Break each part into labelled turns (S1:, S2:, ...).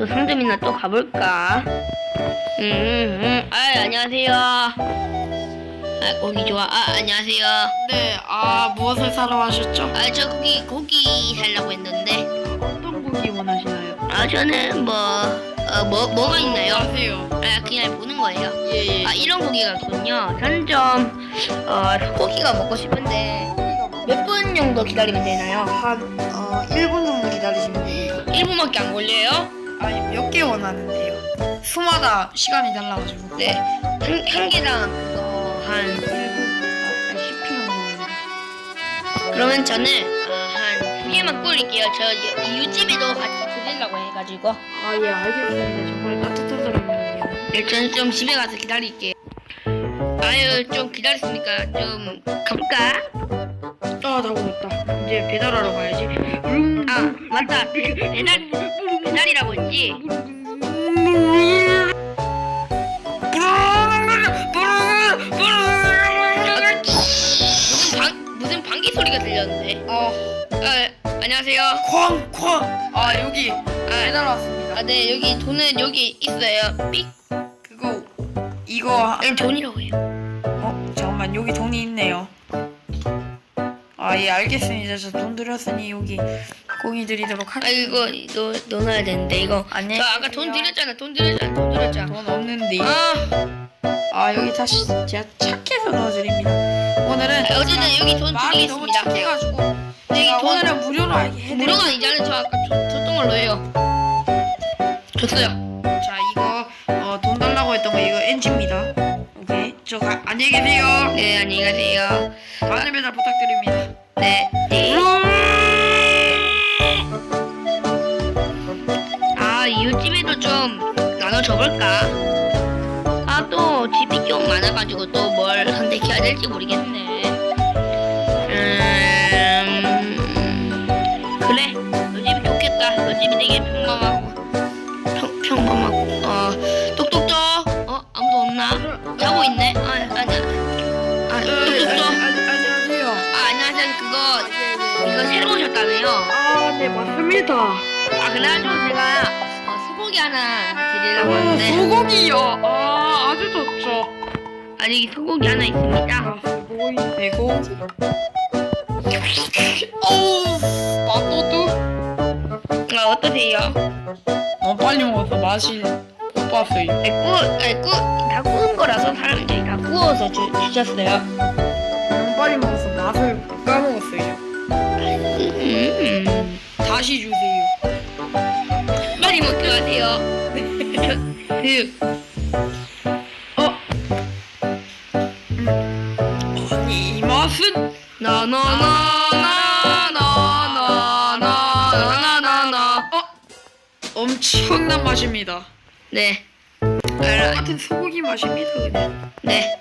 S1: 또 상점이나 또 가볼까? 안녕하세요. 고기 좋아. 안녕하세요.
S2: 네, 무엇을 사러 하셨죠?
S1: 저 고기 살려고 했는데.
S2: 어떤 고기 원하시나요?
S1: 저는 뭐가 있나요?
S2: 하세요.
S1: 그냥 보는 거예요.
S2: 예.
S1: 이런 고기가 있군요. 저는 좀, 소고기가 먹고 싶은데, 몇 분 정도 기다리면 되나요?
S2: 한 1분 정도 기다리시면 돼요.
S1: 1분밖에 안 걸려요?
S2: 아니, 몇 개 원하는데요? 수마다 시간이 달라가지고.
S1: 네. 한 개당 그거 한
S2: 10분 정도.
S1: 그러면 저는 한 2개만 끓일게요. 저 이웃집에도 같이 드리려고 해가지고.
S2: 예, 알겠습니다. 정말 따뜻한 사람이네요.
S1: 네, 저는 좀 집에 가서 기다릴게요. 좀 기다렸으니까 좀 가볼까?
S2: 다 먹었다. 이제 배달하러 가야지.
S1: 맞다. 배달이라고 했지? 무슨 방귀 소리가 들렸는데? 안녕하세요.
S2: 쾅쾅. 여기 배달 왔습니다.
S1: 네, 여기 돈은 여기 있어요. 삑.
S2: 이거
S1: 돈이라고 해요.
S2: 잠깐만, 여기 돈이 있네요. 예, 알겠습니다. 저 돈 들였으니 여기 고기 드리도록 하겠습니다.
S1: 이거 넣어놔야 되는데 이거.
S2: 안녕히
S1: 저 아까 돈 드렸잖아. 돈 드렸잖아.
S2: 돈 없는데. 여기 다시 제가 착해서 넣어드립니다. 오늘은
S1: 어쨌든 여기 돈
S2: 마음이 너무
S1: 드리겠습니다.
S2: 착해가지고
S1: 네,
S2: 제가
S1: 돈
S2: 오늘은 무료로 해드릴게요.
S1: 무료가 아니잖아요. 저 아까 줬던 걸로요. 줬어요.
S2: 자, 이거 돈 달라고 했던 거 이거 NG입니다. 오케이. 안녕히 계세요.
S1: 네, 안녕히 가세요.
S2: 많은 배달 부탁드립니다.
S1: 네. 이웃집에도 좀 나눠줘볼까? 또 집이 좀 많아가지고 또 뭘 선택해야 될지 모르겠네. 그래, 너 집이 좋겠다. 너 집이 되게 평범하고, 똑똑똑. 아무도 없나? 자고 있네. 똑똑똑.
S2: 안녕하세요.
S1: 안녕하세요. 이거 새로 오셨다며요?
S2: 네, 맞습니다.
S1: 그래가지고 제가 소고기 하나 드리려고 하는데.
S2: 소고기요. 아주 좋죠.
S1: 아니, 소고기 하나 있습니다.
S2: 소고기 되고. 맛도둑.
S1: 어떠세요?
S2: 너무 빨리 먹어서 맛이 못 봤어요.
S1: 다 구운 거라서 사람들이 다 구워서 주셨어요.
S2: 너무 빨리 먹어서 맛을 까먹었어요. 다시 주세요.
S1: 빨리 먹게 하세요.
S2: 아니, 이 맛은 엄청난 맛입니다.
S1: 네.
S2: 똑같은 소고기 맛입니다, 그냥.
S1: 네.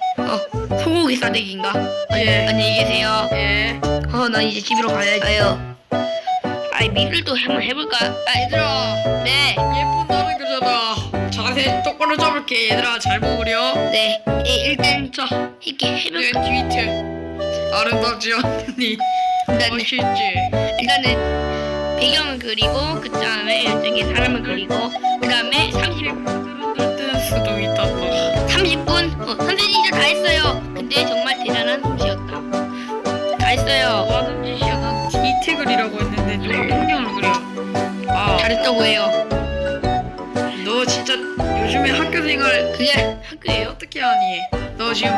S1: 소고기 싸대기인가?
S2: 예.
S1: 안녕히 계세요.
S2: 예.
S1: 난 이제 집으로 가야지. 미술도 한번 해볼까?
S2: 얘들아.
S1: 네.
S2: 예쁜 나는 그잖아. 자세 똑바로 잡을게. 얘들아, 잘 먹으려.
S1: 네. 일단 이렇게
S2: 내
S1: 해볼까?
S2: 트위트. 아름답지 않니?
S1: 네.
S2: 멋있지?
S1: 일단은 배경을 그리고 그 다음에 이쪽에 사람을 그리고 그 다음에
S2: 댄스도 있다.
S1: 30분? 선생님 이제 다 했어요. 근데 정말 대단한 솜씨였다. 다 했어요.
S2: 뭐하는 짓이야? 난 디테 그리라고 했는데 누가 풍경을 그려.
S1: 잘했다고 해요.
S2: 너 진짜 요즘에 학교 생활
S1: 그게 학교예요?
S2: 어떻게 하니? 너 지금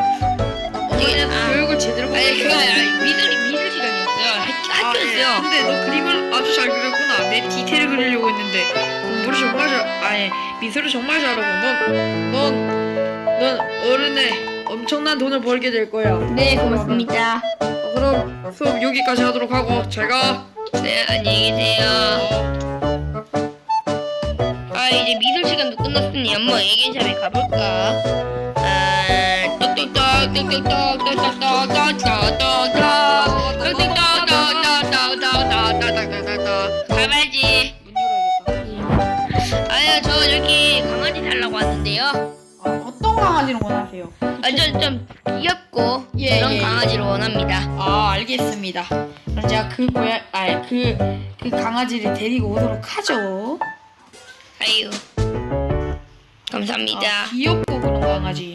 S1: 이게
S2: 교육을 제대로 받고
S1: 그게
S2: 있어?
S1: 아니라 미술 시간이었어요. 학교였어요.
S2: 근데 너 그림을 아주 잘 그렸구나. 내 디테일을 그리려고 했는데 공부를 정말 미술을 정말 잘하고 넌 어른에 엄청난 돈을 벌게 될 거야.
S1: 네, 고맙습니다.
S2: 그럼 수업 여기까지 하도록 하고 잘 가.
S1: 네, 안녕히 계세요. 이제 미술 시간도 끝났으니 한번 애견샵에 가볼까? 똑똑똑 가봐야지. 저 여기 강아지 살라고 왔는데요.
S2: 어떤 강아지를 원하세요?
S1: 좀 귀엽고
S2: 예,
S1: 그런
S2: 예, 예.
S1: 강아지를 원합니다.
S2: 알겠습니다. 그럼 제가 그 강아지를 데리고 오도록 하죠.
S1: 아유. 감사합니다.
S2: 아, 귀엽고 그런 강아지.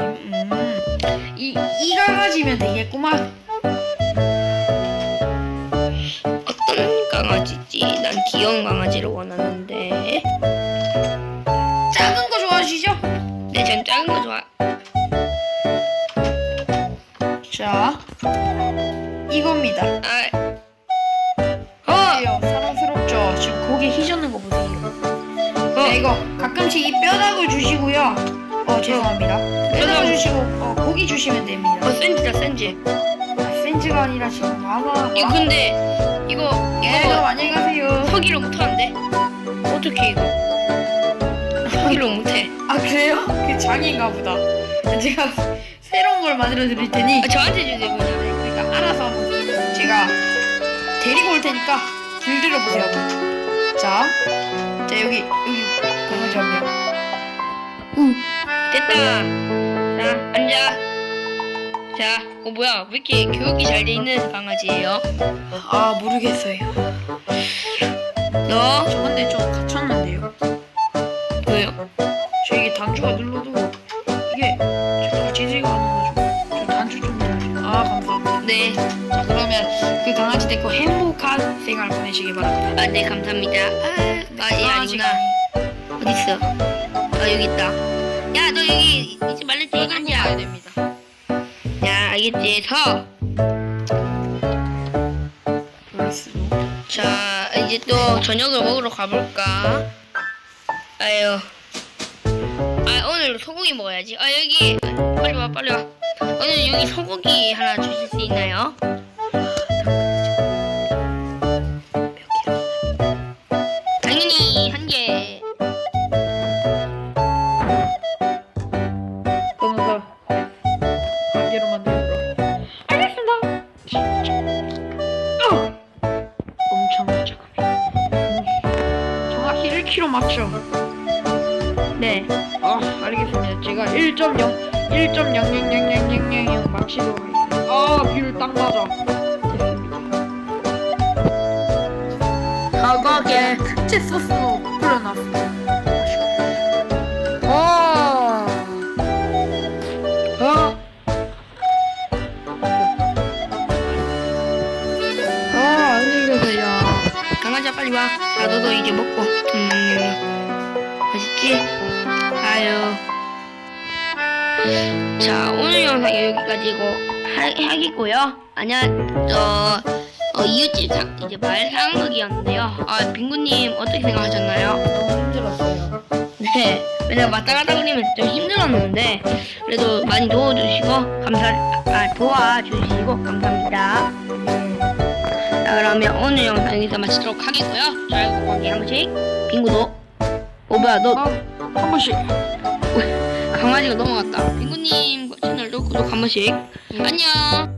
S2: 이 강아지면 되겠구만.
S1: 어떤 강아지지? 난 귀여운 강아지를 원하는데.
S2: 작은 거 좋아하시죠?
S1: 네, 전 작은 거 좋아.
S2: 자, 이겁니다. 어때요? 사랑스럽죠? 지금 고개 휘젓는 거 보세요. 자, 이거 가끔씩 이 뼈다귀 주시고요. 죄송합니다. 뼈다귀 주시고 고기 주시면 됩니다.
S1: 센지다, 센지.
S2: 센즈가 아니라 지금 와봐.
S1: 이거 근데, 이거
S2: 그럼 안녕히 가세요.
S1: 서기를 못하는데? 어떻게 이거? 서기를 못해.
S2: 아 그래요? 그게 장인가 보다. 제가 새로운 걸 만들어 드릴 테니
S1: 저한테 주세요, 그냥.
S2: 그러니까 알아서 제가 데리고 올 테니까 길들여 보세요. 자 여기 강아지 한 명.
S1: 됐다. 자, 앉아. 자, 뭐야? 왜 이렇게 교육이 잘 돼 있는 강아지예요?
S2: 아 모르겠어요.
S1: 너?
S2: 저 근데 좀 갇혔는데요.
S1: 왜요?
S2: 저 이게 단추가 눌러도 이게 지지가 않아가지고 저 단추 좀 눌러주세요. 아 감사합니다.
S1: 네.
S2: 자 그러면 그 강아지 데리고 행복한 생활 보내시기 바랍니다.
S1: 아, 네, 감사합니다. 얘 아니구나. 어딨어? 여기 있다. 야, 너 여기 있지 말랬지?
S2: 끌고 가야 됩니다.
S1: 야, 알겠지? 서.
S2: 브레스로.
S1: 자, 이제 또 저녁을 먹으러 가볼까? 아유. 오늘 소고기 먹어야지. 여기. 빨리 와, 빨리 와. 오늘 여기 소고기 하나 주실 수 있나요? 당연히 한 개.
S2: 끊어서 한 개로 만들어라. 알겠습니다. 엄청 작습니다. 정확히 1kg 맞죠?
S1: 네.
S2: 알겠습니다. 제가 1.00000000 맞히도록 하겠습니다. 비율 딱 맞아. 됐습니다.
S1: 소고기.
S2: 특제 소스로 뿌려놨습니다. 안녕히 계세요.
S1: 강아지야 빨리 와. 자, 너도 이제 먹고. 맛있지? 아유. 자, 오늘 영상 여기까지고 하겠고요. 이웃집 이제 마을 상황극이었는데요. 빙구님 어떻게 생각하셨나요?
S2: 너무 힘들었어요.
S1: 네, 왜냐면 왔다 갔다 그리면 좀 힘들었는데 그래도 많이 도와주시고 도와주시고 감사합니다. 자, 그러면 오늘 영상 여기서 마치도록 하겠고요. 좋아요, 구독하기 한 번씩. 빙구도. 뭐야, 너
S2: 한 번씩.
S1: 강아지가 넘어갔다. 빙구님 채널도 구독 한 번씩. 안녕.